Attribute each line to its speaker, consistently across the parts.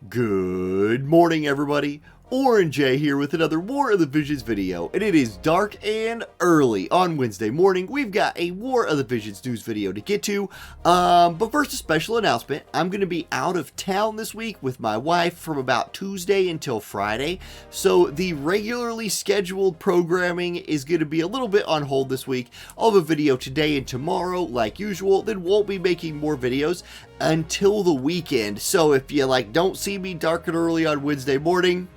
Speaker 1: Good morning, everybody. Orange J here with another War of the Visions video, and it is dark and early on Wednesday morning. We've got a War of the Visions news video to get to, but first a special announcement. I'm going to be out of town this week with my wife from about Tuesday until Friday, so the regularly scheduled programming is going to be a little bit on hold this week. I'll have a video today and tomorrow like usual, then won't be making more videos until the weekend. So if you don't see me dark and early on Wednesday morning,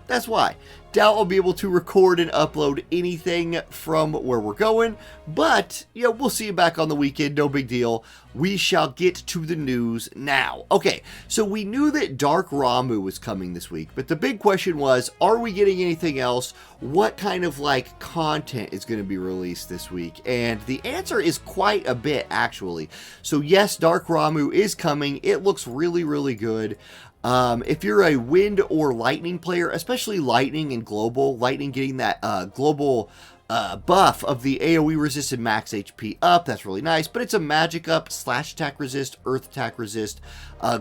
Speaker 1: that's why. Doubt I'll be able to record and upload anything from where we're going, but we'll see you back on the weekend, no big deal. We shall get to the news now. Okay, so we knew that Dark Ramuh was coming this week, but the big question was, are we getting anything else? What kind of content is going to be released this week? And the answer is quite a bit, actually. So yes, Dark Ramuh is coming. It looks really, really good. If you're a wind or lightning player, especially lightning and global, lightning getting that global buff of the AoE resist and max HP up, that's really nice, but it's a magic up, slash attack resist, earth attack resist,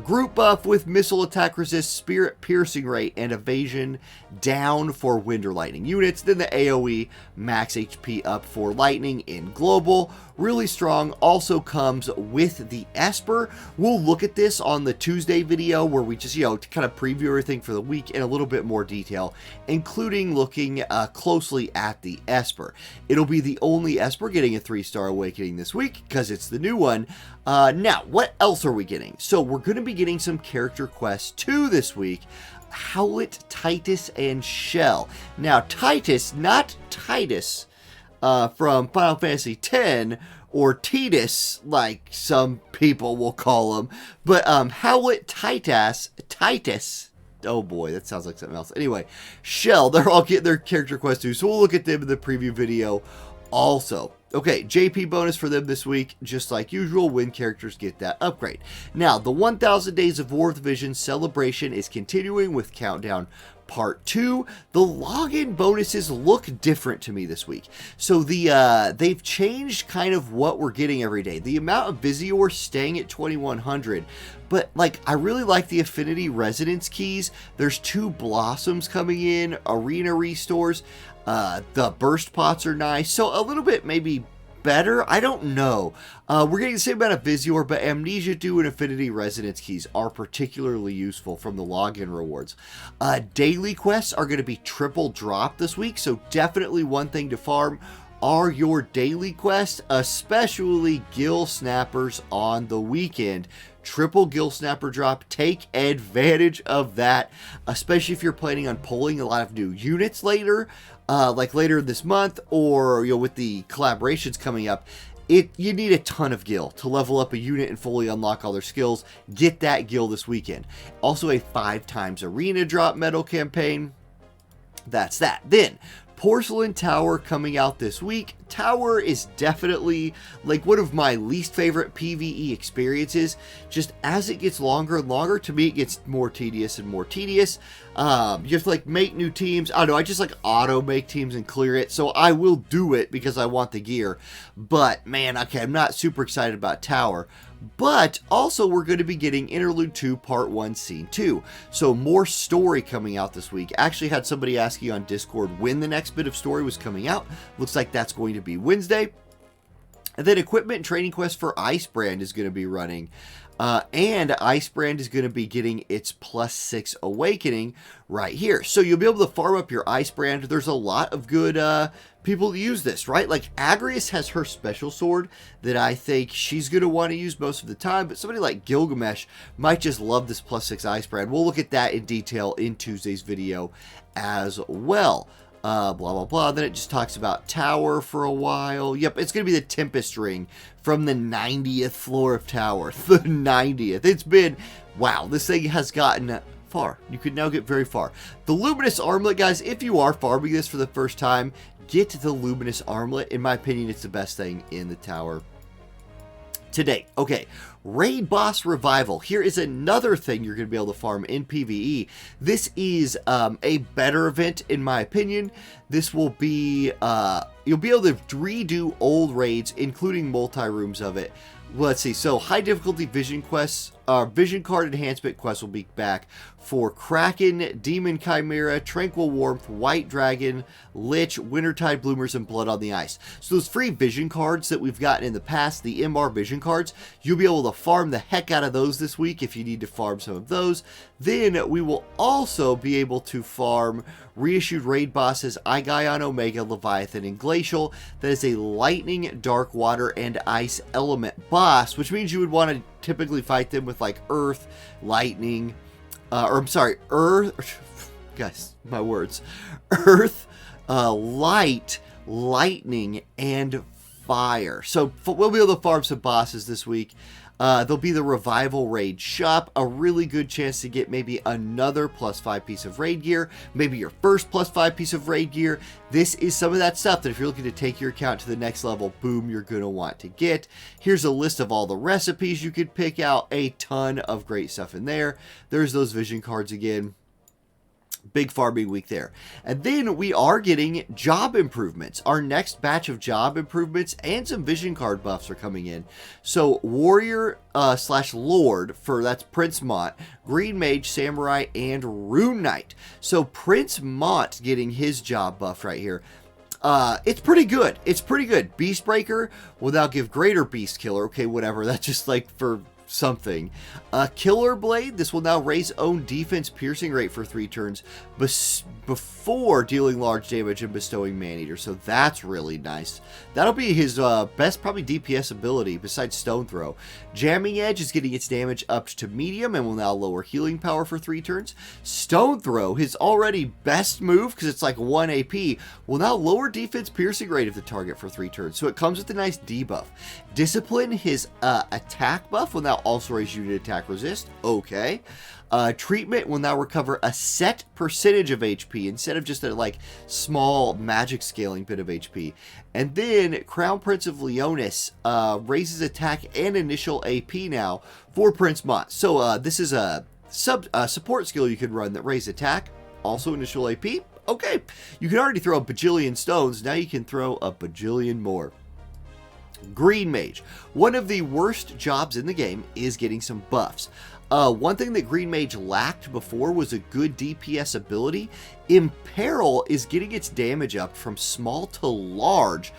Speaker 1: group buff with missile attack resist, spirit piercing rate, and evasion down for wind or lightning units. Then the AoE max HP up for lightning in global, really strong. Also comes with the Esper. We'll look at this on the Tuesday video where we just kind of preview everything for the week in a little bit more detail, including looking closely at the Esper. It'll be the only Esper getting a 3-star awakening this week because it's the new one. Now, what else are we getting? So we're going to be getting some character quests too this week. Howlet, Titus, and Shell. Now, Titus, not Titus from Final Fantasy X, or Titus, like some people will call him, but Howlet, Titus, oh boy, that sounds like something else. Anyway, Shell, they're all getting their character quests too, so we'll look at them in the preview video also. Okay, JP bonus for them this week, just like usual, when characters get that upgrade. Now, the 1000 Days of War of the Visions celebration is continuing with Countdown Part 2. The login bonuses look different to me this week. So they've changed kind of what we're getting every day. The amount of Visior staying at 2100, but I really like the Affinity Resonance keys. There's 2 Blossoms coming in, Arena Restores. The burst pots are nice, so a little bit maybe better. I don't know. We're getting the same amount of Visior, but Amnesia Dew and Affinity Resonance keys are particularly useful from the login rewards. Daily quests are going to be triple drop this week, so definitely one thing to farm are your daily quests, especially Gill Snappers on the weekend. Triple Gill Snapper drop. Take advantage of that, especially if you're planning on pulling a lot of new units later, later this month, or with the collaborations coming up. You need a ton of Gil to level up a unit and fully unlock all their skills. Get that Gil this weekend. Also a 5x arena drop medal campaign. That's that. Then Porcelain Tower coming out this week. Tower is definitely one of my least favorite PVE experiences. Just as it gets longer and longer, to me it gets more tedious and more tedious. You have to make new teams. I don't know, I just auto make teams and clear it, so I will do it because I want the gear. But man, okay, I'm not super excited about Tower. But also we're going to be getting Interlude 2 Part 1 Scene 2. So more story coming out this week. Actually had somebody asking on Discord when the next bit of story was coming out. Looks like that's going to be Wednesday. And then equipment and training quest for Icebrand is going to be running. And Icebrand is going to be getting its +6 awakening right here. So you'll be able to farm up your Icebrand. There's a lot of good people to use this, right? Agrias has her special sword that I think she's going to want to use most of the time, but somebody like Gilgamesh might just love this +6 Icebrand. We'll look at that in detail in Tuesday's video as well. Blah, blah, blah. Then it just talks about Tower for a while. Yep, it's going to be the Tempest Ring from the 90th floor of Tower. The 90th. It's been, wow, this thing has gotten far. You could now get very far. The Luminous Armlet, guys, if you are farming this for the first time, get the Luminous Armlet. In my opinion, it's the best thing in the Tower today. Okay, Raid Boss Revival. Here is another thing you're going to be able to farm in PvE. This is a better event, in my opinion. This will be, you'll be able to redo old raids, including multi-rooms of it. Let's see, so high difficulty vision quests Vision Card Enhancement quest will be back for Kraken, Demon Chimera, Tranquil Warmth, White Dragon, Lich, Wintertide Bloomers, and Blood on the Ice. So those free vision cards that we've gotten in the past, the MR vision cards, you'll be able to farm the heck out of those this week if you need to farm some of those. Then we will also be able to farm reissued raid bosses Igaion, Omega, Leviathan, and Glacial. That is a Lightning, Dark Water, and Ice element boss, which means you would want to typically fight them with like Earth, Lightning, Earth, guys, my words, Earth, Light, Lightning, and Fire. So we'll be able to farm some bosses this week. There'll be the Revival Raid Shop, a really good chance to get maybe another +5 piece of raid gear, maybe your first +5 piece of raid gear. This is some of that stuff that if you're looking to take your account to the next level, boom, you're going to want to get. Here's a list of all the recipes you could pick out, a ton of great stuff in there. There's those vision cards again. Big farming week there. And then we are getting job improvements. Our next batch of job improvements and some vision card buffs are coming in. So Warrior / Lord, that's Prince Mont, Green Mage, Samurai, and Rune Knight. So Prince Mont getting his job buff right here. It's pretty good. It's pretty good. Beastbreaker will now give greater beast killer. Okay, whatever. That's just like for something. Killer Blade, this will now raise own defense piercing rate for 3 turns before dealing large damage and bestowing Maneater. So that's really nice. That'll be his best probably DPS ability besides Stone Throw. Jamming Edge is getting its damage up to medium and will now lower healing power for 3 turns. Stone Throw, his already best move because it's like 1 AP, will now lower defense piercing rate of the target for 3 turns. So it comes with a nice debuff. Discipline, his attack buff will now also raise unit attack resist. Okay. Treatment will now recover a set percentage of HP instead of just a like small magic scaling bit of HP. And then Crown Prince of Leonis raises attack and initial AP now for Prince Mont. So this is a support skill you can run that raises attack, also initial AP. Okay, you can already throw a bajillion stones. Now you can throw a bajillion more. Green Mage, one of the worst jobs in the game, is getting some buffs. One thing that Green Mage lacked before was a good DPS ability. Imperil is getting its damage up from small to large.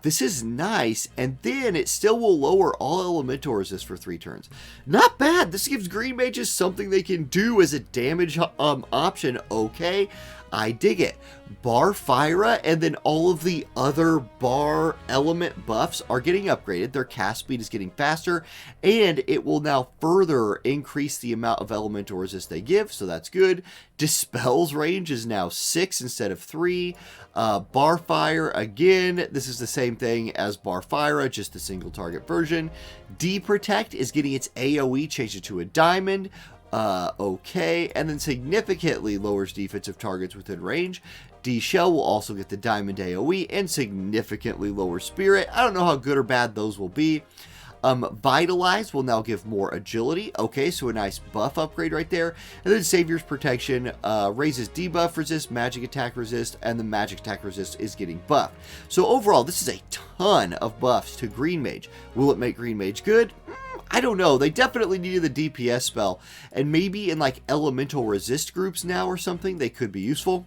Speaker 1: This is nice, and then it still will lower all elemental resist for 3 turns. Not bad. This gives Green Mages something they can do as a damage option. Okay, I dig it. Bar Fyra and then all of the other bar element buffs are getting upgraded. Their cast speed is getting faster, and it will now further increase the amount of elemental resist they give, so that's good. Dispel's range is now 6 instead of 3. Bar Fire, again, this is the same thing as Bar Fyra, just a single target version. D-Protect is getting its AoE changed to a diamond. Okay, and then significantly lowers defensive targets within range. D-Shell will also get the Diamond AoE and significantly lower Spirit. I don't know how good or bad those will be. Vitalize will now give more agility. Okay, so a nice buff upgrade right there. And then Savior's Protection raises debuff resist, magic attack resist, and the magic attack resist is getting buffed. So overall, this is a ton of buffs to Green Mage. Will it make Green Mage good? I don't know. They definitely needed the DPS spell, and maybe in like elemental resist groups now or something, they could be useful.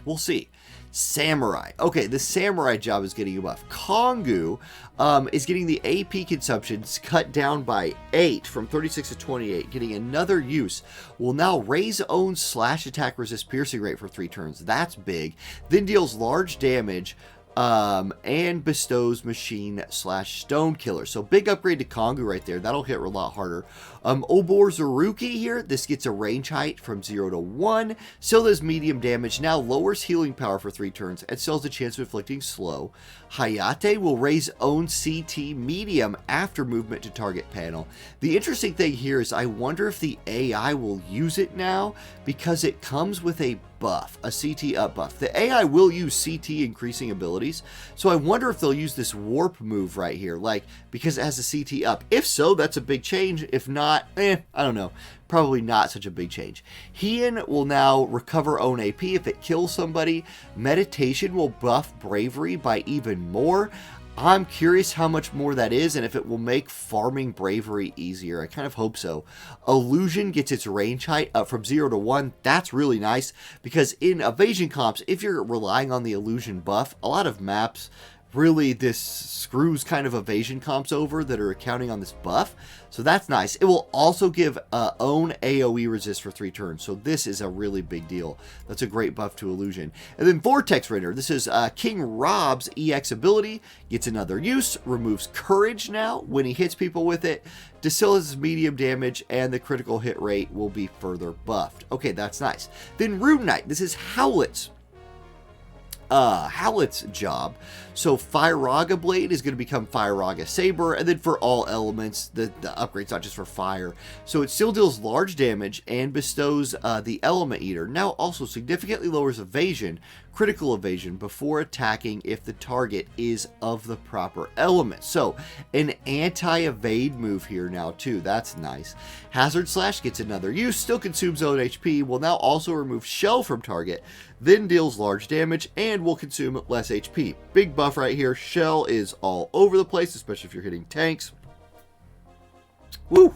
Speaker 1: We'll see. Samurai. Okay, the Samurai job is getting a buff. Kongu is getting the AP consumptions cut down by 8 from 36 to 28, getting another use. Will now raise own / attack resist piercing rate for 3 turns. That's big. Then deals large damage and bestows machine / stone killer. So big upgrade to Kongu right there. That'll hit a lot harder. Obor Zaruki here. This gets a range height from 0 to 1. Still does medium damage. Now lowers healing power for 3 turns and still has a chance of inflicting slow. Hayate will raise own CT medium after movement to target panel. The interesting thing here is I wonder if the AI will use it now because it comes with a buff, a CT up buff. The AI will use CT increasing abilities, so I wonder if they'll use this warp move right here, like because it has a CT up. If so, that's a big change. If not, I don't know. Probably not such a big change. Hien will now recover own AP if it kills somebody. Meditation will buff bravery by even more. I'm curious how much more that is and if it will make farming bravery easier. I kind of hope so. Illusion gets its range height up from 0 to 1. That's really nice because in evasion comps, if you're relying on the illusion buff, a lot of maps really this screws kind of evasion comps over that are counting on this buff. So that's nice. It will also give own AoE resist for 3 turns. So this is a really big deal. That's a great buff to illusion. And then Vortex Render. This is King Rob's EX ability. Gets another use. Removes courage now when he hits people with it. Distils medium damage and the critical hit rate will be further buffed. Okay, that's nice. Then Rune Knight. This is Howlett's job. So Firaga Blade is going to become Firaga Saber, and then for all elements, the upgrade's not just for fire. So it still deals large damage and bestows the Element Eater. Now also significantly lowers evasion, critical evasion, before attacking if the target is of the proper element. So an anti-evade move here now too. That's nice. Hazard Slash gets another use, still consumes own HP, will now also remove shell from target, then deals large damage and will consume less HP. Big buff right here. Shell is all over the place, especially if you're hitting tanks. Woo!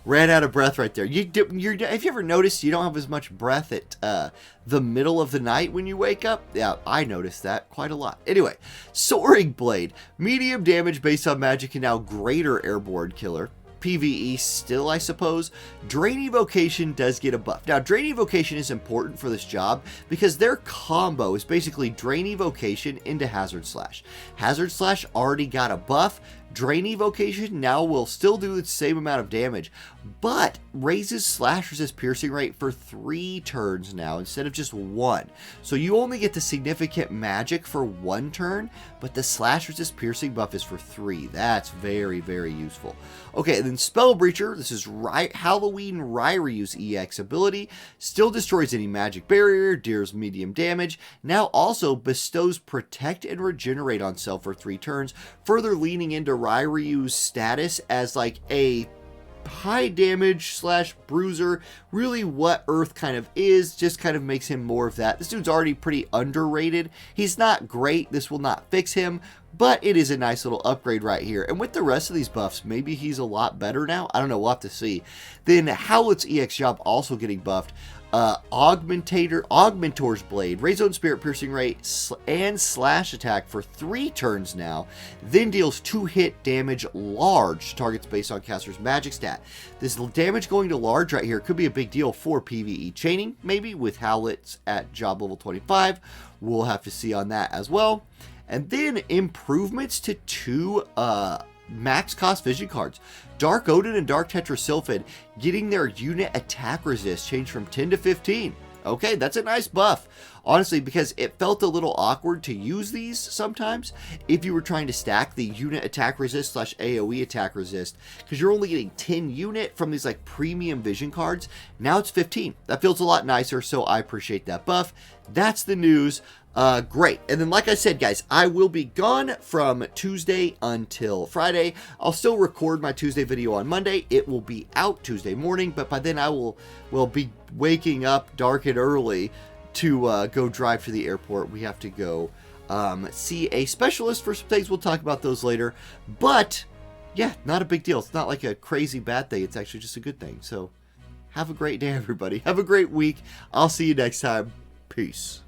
Speaker 1: Ran out of breath right there. Have you ever noticed you don't have as much breath at the middle of the night when you wake up? Yeah, I noticed that quite a lot. Anyway, Soaring Blade. Medium damage based on magic and now greater airborne killer. PVE still, I suppose. Drain Evocation does get a buff. Now, Drain Evocation is important for this job because their combo is basically Drain Evocation into Hazard Slash. Hazard Slash already got a buff. Drain Evocation now will still do the same amount of damage, but raises slash resist piercing rate for 3 turns now instead of just 1. So you only get the significant magic for 1 turn, but the slash resist piercing buff is for 3. That's very, very useful. Okay, and then Spell Breacher. This is Halloween Ryryu's EX ability. Still destroys any magic barrier, deals medium damage. Now also bestows Protect and Regenerate on self for 3 turns, further leaning into Ryryu's status as like a high damage slash bruiser. Really what Earth kind of is, just kind of makes him more of that. This dude's already pretty underrated. He's not great. This will not fix him, but it is a nice little upgrade right here. And with the rest of these buffs, maybe he's a lot better now. I don't know. We'll have to see. Then Howlett's EX job also getting buffed. Augmentor's Blade, raise own spirit piercing rate and slash attack for 3 turns now, then deals 2 hit damage large to targets based on caster's magic stat. This damage going to large right here could be a big deal for PvE chaining, maybe with Howlett's at job level 25. We'll have to see on that as well. And then improvements to 2 max cost vision cards. Dark Odin and Dark Tetrasylphid getting their unit attack resist changed from 10 to 15. Okay, that's a nice buff. Honestly, because it felt a little awkward to use these sometimes if you were trying to stack the unit attack resist slash AoE attack resist, because you're only getting 10 unit from these like premium vision cards. Now it's 15. That feels a lot nicer, so I appreciate that buff. That's the news. Great. And then like I said, guys, I will be gone from Tuesday until Friday. I'll still record my Tuesday video on Monday. It will be out Tuesday morning, but by then I will be waking up dark and early to go drive to the airport. We have to go see a specialist for some things. We'll talk about those later. But yeah, not a big deal. It's not like a crazy bad thing. It's actually just a good thing. So have a great day, everybody. Have a great week. I'll see you next time. Peace.